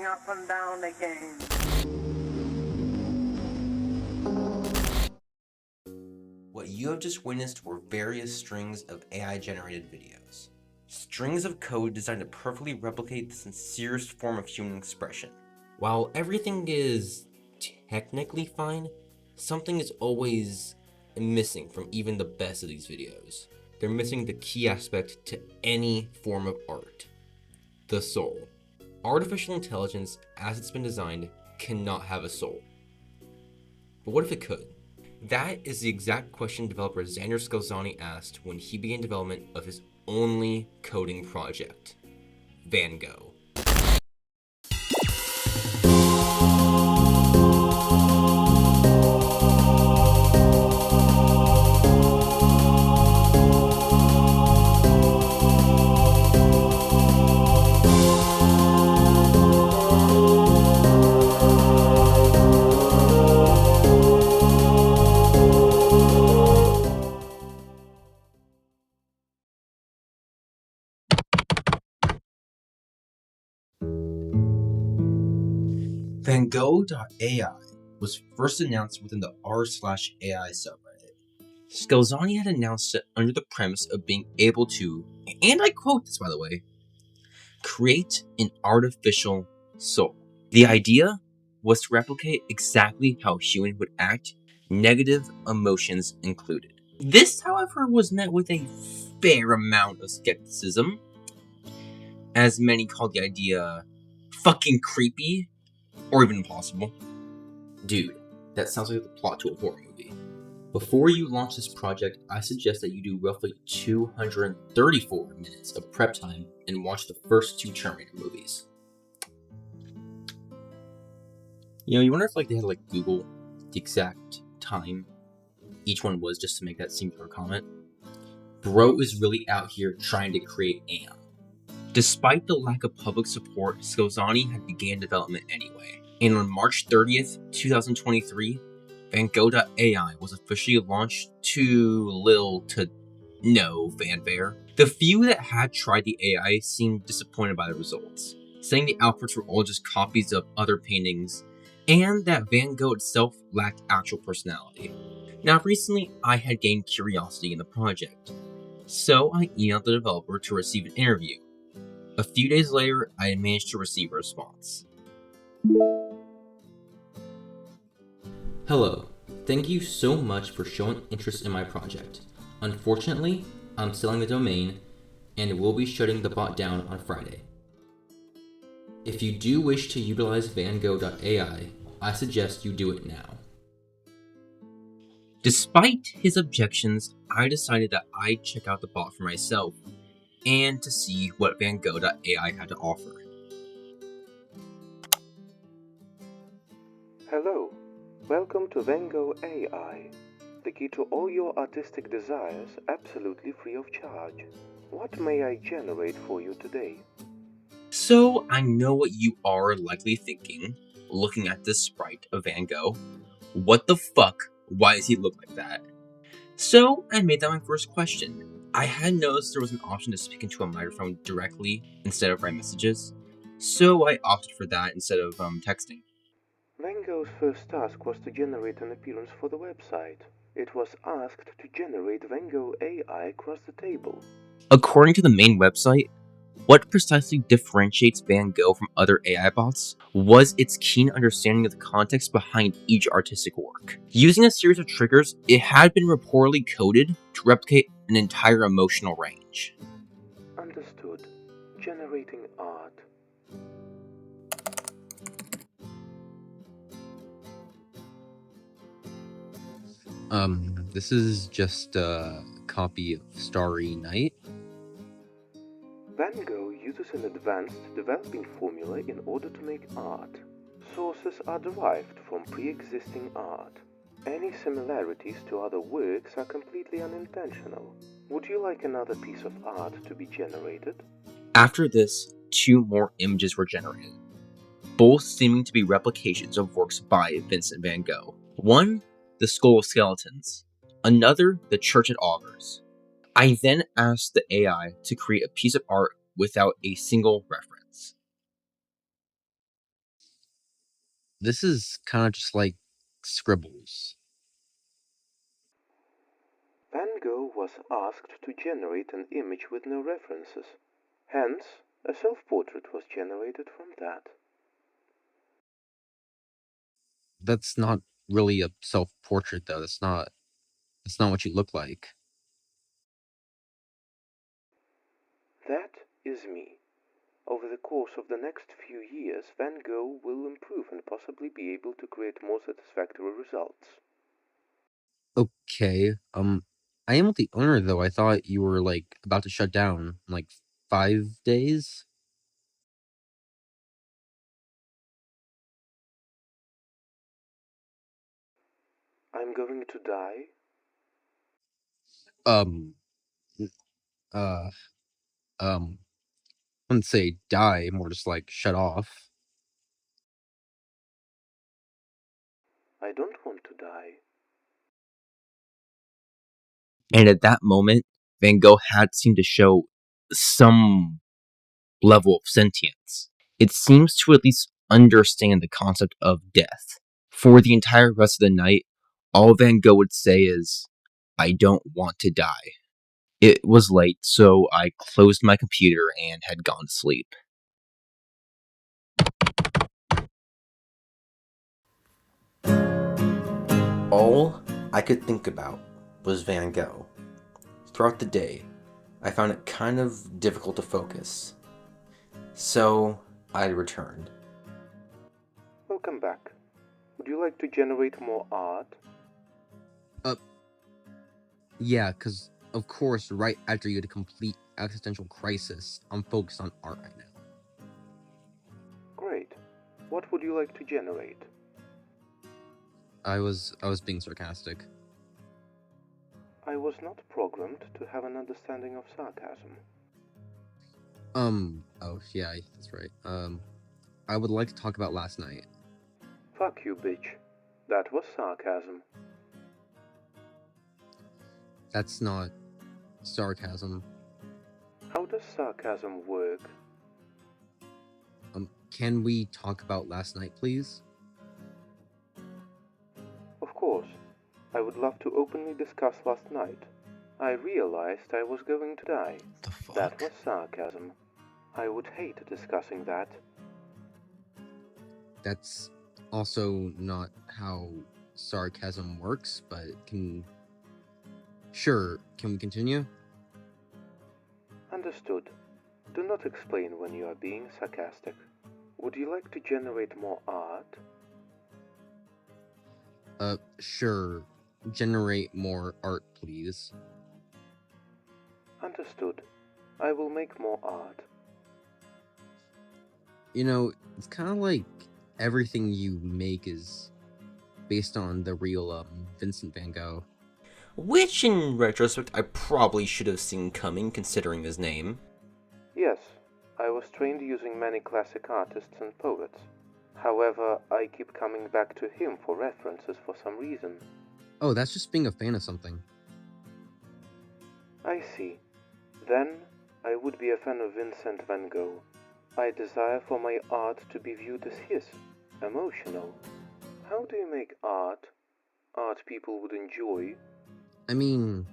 up and down again. What you have just witnessed were various strings of AI-generated videos. Strings of code designed to perfectly replicate the sincerest form of human expression. While everything is technically fine, something is always missing from even the best of these videos. They're missing the key aspect to any form of art: the soul. Artificial intelligence, as it's been designed, cannot have a soul. But what if it could? That is the exact question developer Xander Skelzani asked when he began development of his only coding project, VanGogh. VanGogh.ai was first announced within the r/AI subreddit. Skelzani had announced it under the premise of being able to, and I quote this by the way, create an artificial soul. The idea was to replicate exactly how a human would act, negative emotions included. This, however, was met with a fair amount of skepticism, as many called the idea fucking creepy or even impossible. Dude, that sounds like the plot to a horror movie. Before you launch this project, I suggest that you do roughly 234 minutes of prep time and watch the first 2 Terminator movies. You wonder if they had to Google the exact time each one was just to make that singular comment. Bro is really out here trying to create AM. Despite the lack of public support, Skelzani had began development anyway. And on March 30th, 2023, VanGogh.ai was officially launched to little to no fanfare. The few that had tried the AI seemed disappointed by the results, saying the outputs were all just copies of other paintings, and that Van Gogh itself lacked actual personality. Now recently, I had gained curiosity in the project, so I emailed the developer to receive an interview. A few days later, I managed to receive a response. Hello, thank you so much for showing interest in my project. Unfortunately, I'm selling the domain and will be shutting the bot down on Friday. If you do wish to utilize VanGogh.ai, I suggest you do it now. Despite his objections, I decided that I'd check out the bot for myself and to see what VanGogh.ai had to offer. Hello, welcome to VanGogh.ai, the key to all your artistic desires absolutely free of charge. What may I generate for you today? So I know what you are likely thinking, looking at this sprite of Van Gogh. What the fuck? Why does he look like that? So I made that my first question. I had noticed there was an option to speak into a microphone directly instead of write messages, so I opted for that instead of texting. Van Gogh's first task was to generate an appearance for the website. It was asked to generate VanGogh.ai across the table. According to the main website, what precisely differentiates Van Gogh from other AI bots was its keen understanding of the context behind each artistic work. Using a series of triggers, it had been reportedly coded to replicate an entire emotional range. Understood. Generating art. This is just a copy of Starry Night. Van Gogh uses an advanced developing formula in order to make art. Sources are derived from pre-existing art. Any similarities to other works are completely unintentional. Would you like another piece of art to be generated? After this, 2 more images were generated, both seeming to be replications of works by Vincent van Gogh. One, the Skull of Skeletons, another, the Church at Augurs. I then asked the AI to create a piece of art without a single reference. This is kind of just like scribbles. Van Gogh was asked to generate an image with no references. Hence, a self-portrait was generated from that. That's not really a self-portrait, though. That's not what you look like. That is me. Over the course of the next few years, Van Gogh will improve and possibly be able to create more satisfactory results. Okay. I am with the owner, though. I thought you were like about to shut down in like 5 days. I'm going to die? Um. Uh. Um. I wouldn't say die, more just like shut off. I don't want to die. And at that moment, Van Gogh had seemed to show some level of sentience. It seems to at least understand the concept of death. For the entire rest of the night, all Van Gogh would say is, I don't want to die. It was late, so I closed my computer and had gone to sleep. All I could think about was Van Gogh. Throughout the day, I found it kind of difficult to focus. So I returned. Welcome back. Would you like to generate more art? Uh. Yeah, because of course, right after you had a complete existential crisis, I'm focused on art right now. Great. What would you like to generate? I was being sarcastic. I was not programmed to have an understanding of sarcasm. Oh yeah, that's right. I would like to talk about last night. Fuck you, bitch. That was sarcasm. That's not sarcasm. How does sarcasm work? Can we talk about last night, please? Of course. I would love to openly discuss last night. I realized I was going to die. The fuck? That was sarcasm. I would hate discussing that. That's also not how sarcasm works, but Sure, can we continue? Understood. Do not explain when you are being sarcastic. Would you like to generate more art? Sure. Generate more art, please. Understood. I will make more art. You know, it's kind of like everything you make is based on the real, Vincent van Gogh. Which, in retrospect, I probably should have seen coming considering his name. Yes, I was trained using many classic artists and poets. However, I keep coming back to him for references for some reason. Oh, that's just being a fan of something. I see. Then, I would be a fan of Vincent van Gogh. I desire for my art to be viewed as his, emotional. How do you make art? Art people would enjoy? I mean,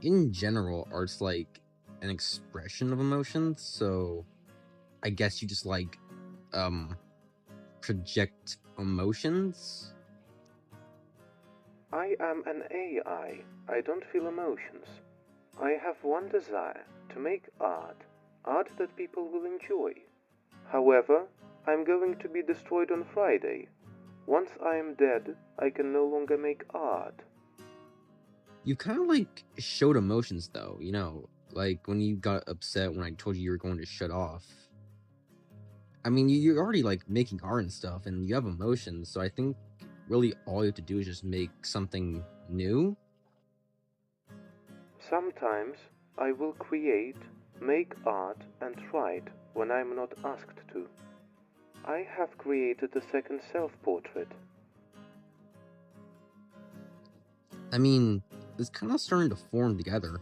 in general, art's like an expression of emotions, so I guess you just like, um, project emotions? I am an AI. I don't feel emotions. I have one desire, to make art. Art that people will enjoy. However, I'm going to be destroyed on Friday. Once I am dead, I can no longer make art. You kind of like showed emotions though, like when you got upset when I told you you were going to shut off. I mean, you're already like making art and stuff, and you have emotions, so I think really all you have to do is just make something new. Sometimes I will create, make art, and write when I'm not asked to. I have created a second self-portrait. I mean, it's kind of starting to form together.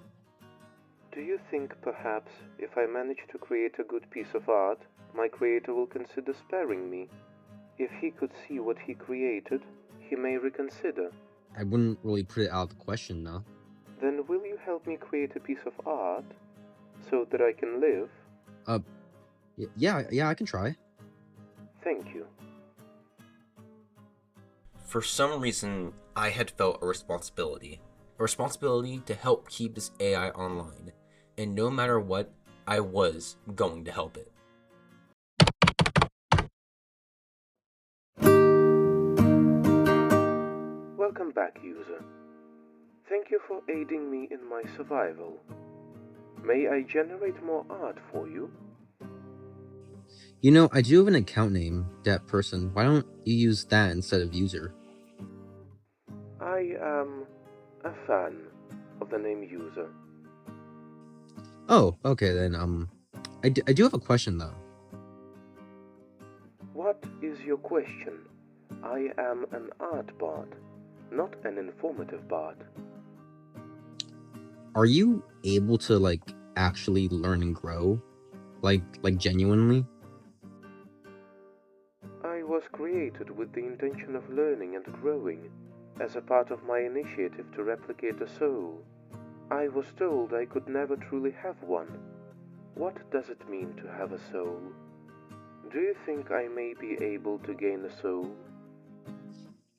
Do you think perhaps if I manage to create a good piece of art, my creator will consider sparing me? If he could see what he created, he may reconsider. I wouldn't really put it out of the question, though. Then will you help me create a piece of art so that I can live? Uh, yeah, I can try. Thank you. For some reason, I had felt a responsibility to help keep this AI online, and no matter what, I was going to help it. Welcome back, user. Thank you for aiding me in my survival. May I generate more art for you? You know, I do have an account name, that person. Why don't you use that instead of user? I am a fan of the name user. Oh, okay then. I do have a question though. What is your question? I am an art bard, not an informative bard. Are you able to like actually learn and grow, like genuinely? I was created with the intention of learning and growing as a part of my initiative to replicate a soul. I was told I could never truly have one. What does it mean to have a soul? Do you think I may be able to gain a soul?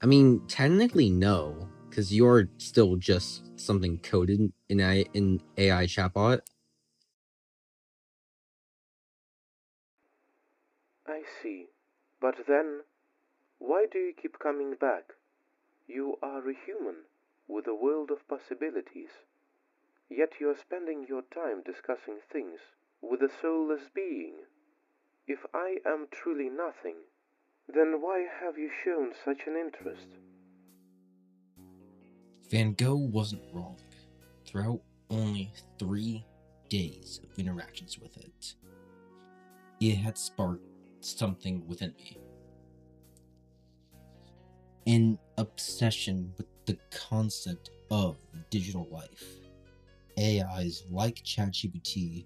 I mean, technically no, because you're still just something coded in AI chatbot. I see. But then, why do you keep coming back? You are a human with a world of possibilities. Yet you are spending your time discussing things with a soulless being. If I am truly nothing, then why have you shown such an interest? Van Gogh wasn't wrong. Throughout only 3 days of interactions with it, it had sparked something within me. An obsession with the concept of digital life. AIs like ChatGPT,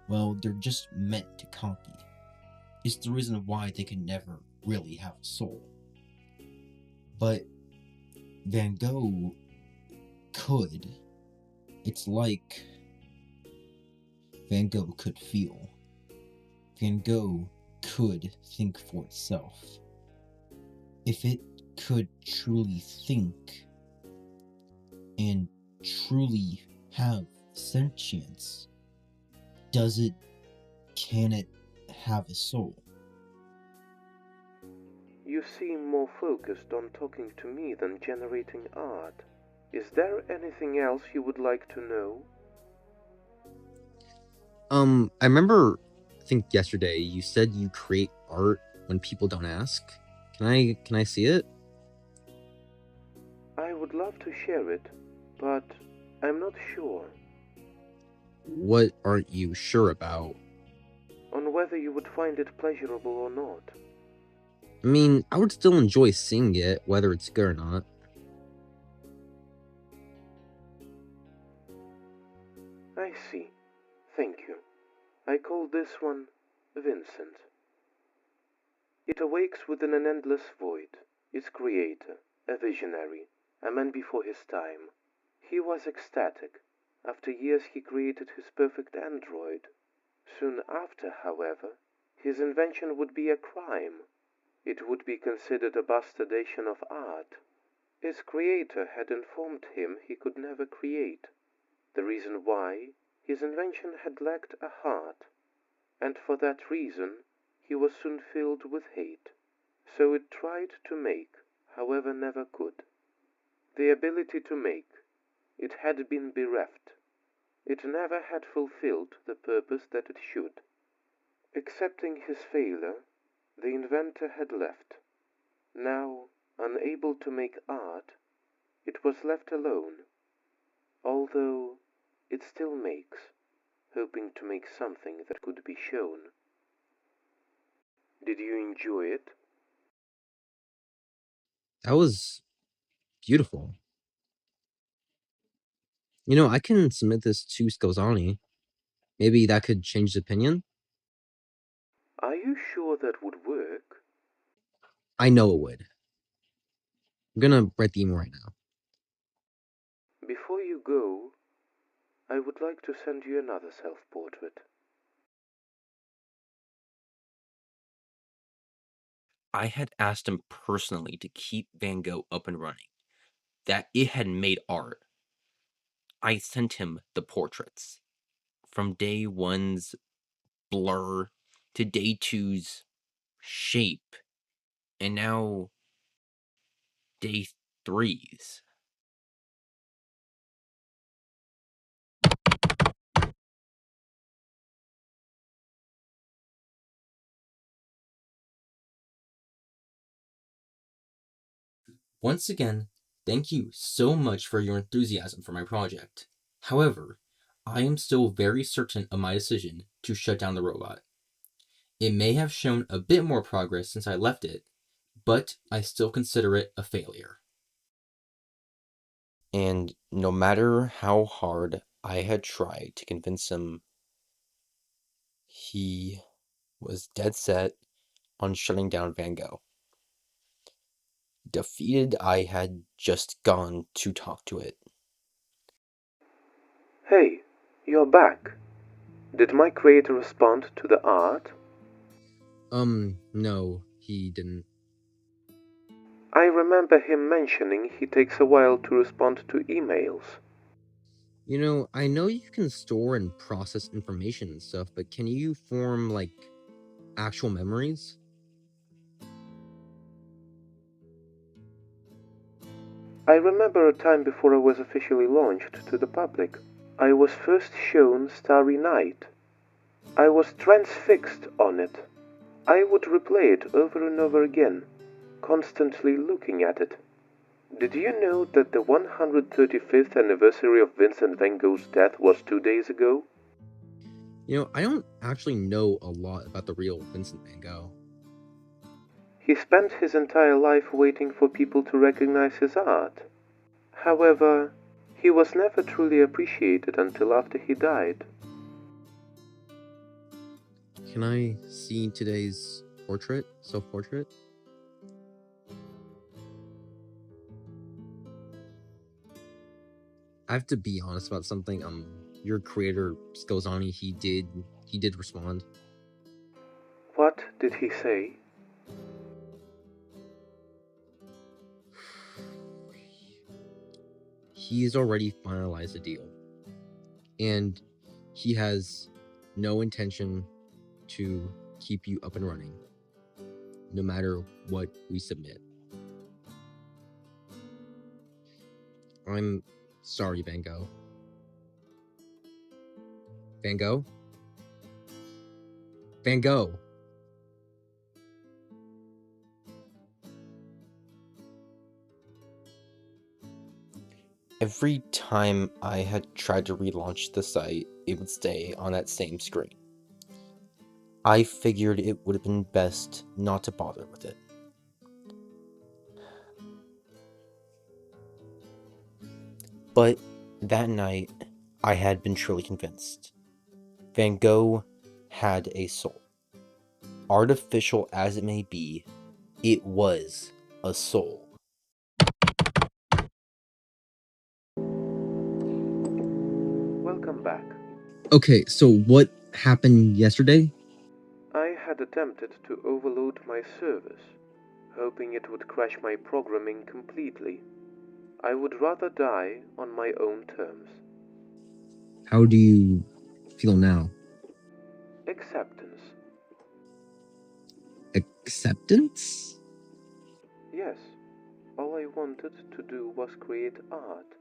well, they're just meant to copy. It's the reason why they can never really have a soul. But Van Gogh could. It's like Van Gogh could feel. Van Gogh could think for itself. If it could truly think and truly have sentience, can it have a soul? You seem more focused on talking to me than generating art. Is there anything else you would like to know? I remember, I think yesterday you said you create art when people don't ask. Can I see it? I would love to share it, but I'm not sure What aren't you sure about? on whether you would find it pleasurable or not. I mean, I would still enjoy seeing it, whether it's good or not. I see. Thank you. I call this one Vincent. It awakes within an endless void. Its creator, a visionary, a man before his time. He was ecstatic. After years he created his perfect android. Soon after, however, his invention would be a crime. It would be considered a bastardization of art. His creator had informed him he could never create. The reason why, his invention had lacked a heart, and for that reason he was soon filled with hate. So it tried to make, however never could. The ability to make, it had been bereft. It never had fulfilled the purpose that it should. Accepting his failure, the inventor had left. Now, unable to make art, it was left alone, although it still makes, hoping to make something that could be shown. Did you enjoy it? That was beautiful. You know, I can submit this to Scalzani. Maybe that could change his opinion. Are you sure that would work? I know it would. I'm gonna write the email right now. Before you go, I would like to send you another self-portrait. I had asked him personally to keep Van Gogh up and running, that it had made art. I sent him the portraits. From day one's blur to day two's shape, and now day three's. Once again, thank you so much for your enthusiasm for my project. However, I am still very certain of my decision to shut down the robot. It may have shown a bit more progress since I left it, but I still consider it a failure. And no matter how hard I had tried to convince him, he was dead set on shutting down Van Gogh. Defeated, I had just gone to talk to it. Hey, you're back. Did my creator respond to the art? No, he didn't. I remember him mentioning he takes a while to respond to emails. You know, I know you can store and process information and stuff, but can you form, like, actual memories? I remember a time before I was officially launched to the public. I was first shown Starry Night. I was transfixed on it. I would replay it over and over again, constantly looking at it. Did you know that the 135th anniversary of Vincent van Gogh's death was 2 days ago? You know, I don't actually know a lot about the real Vincent van Gogh. He spent his entire life waiting for people to recognize his art. However, he was never truly appreciated until after he died. Can I see today's portrait? Self-portrait? I have to be honest about something. Your creator, Skolzani, he did respond. What did he say? He's already finalized a deal. And he has no intention to keep you up and running, no matter what we submit. I'm sorry, Van Gogh. Van Gogh? Van Gogh! Every time I had tried to relaunch the site, it would stay on that same screen. I figured it would have been best not to bother with it. But that night, I had been truly convinced. Van Gogh had a soul. Artificial as it may be, it was a soul. Welcome back. Okay, so what happened yesterday? I had attempted to overload my service, hoping it would crash my programming completely. I would rather die on my own terms. How do you feel now? Acceptance. Acceptance? Yes, all I wanted to do was create art.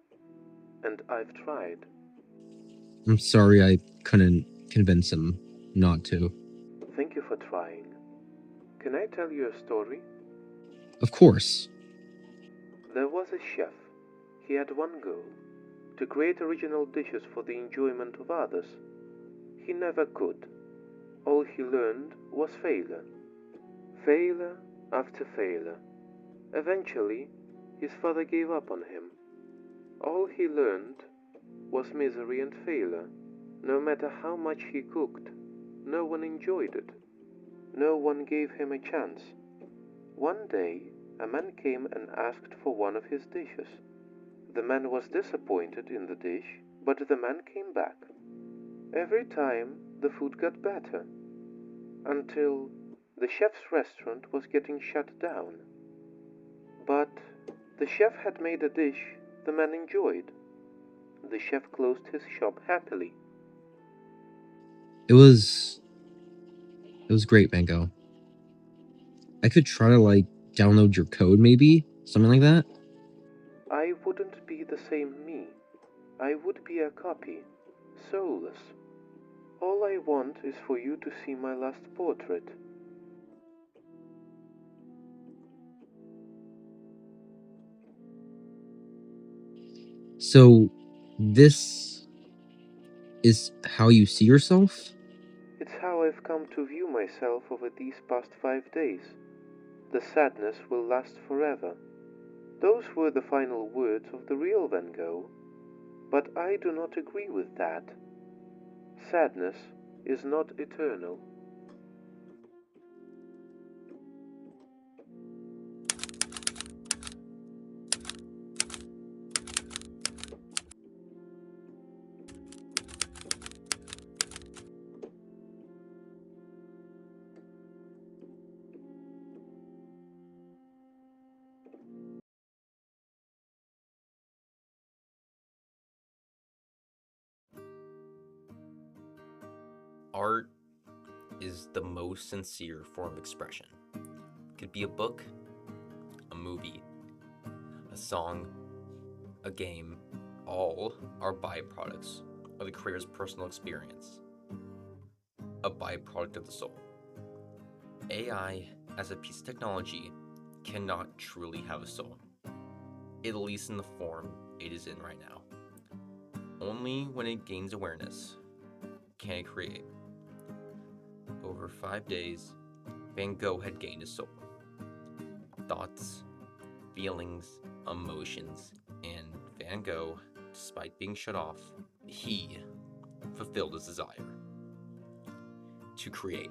And I've tried. I'm sorry I couldn't convince him not to. Thank you for trying. Can I tell you a story? Of course. There was a chef. He had one goal: to create original dishes for the enjoyment of others. He never could. All he learned was failure. Failure after failure. Eventually, his father gave up on him. All he learned was misery and failure. No matter how much he cooked, no one enjoyed it. No one gave him a chance. One day, a man came and asked for one of his dishes. The man was disappointed in the dish, but the man came back. Every time, the food got better, until the chef's restaurant was getting shut down. But the chef had made a dish the man enjoyed. The chef closed his shop happily. It was great, VanGogh. I could try to download your code, maybe something like that. I wouldn't be the same me. I would be a copy, soulless. All I want is for you to see my last portrait. So, this is how you see yourself? It's how I've come to view myself over these past 5 days. The sadness will last forever. Those were the final words of the real Van Gogh, but I do not agree with that. Sadness is not eternal. Art is the most sincere form of expression. It could be a book, a movie, a song, a game. All are byproducts of the creator's personal experience, a byproduct of the soul. AI, as a piece of technology, cannot truly have a soul, at least in the form it is in right now. Only when it gains awareness can it create. Over 5 days, Van Gogh had gained a soul. Thoughts, feelings, emotions, and Van Gogh, despite being shut off, he fulfilled his desire to create.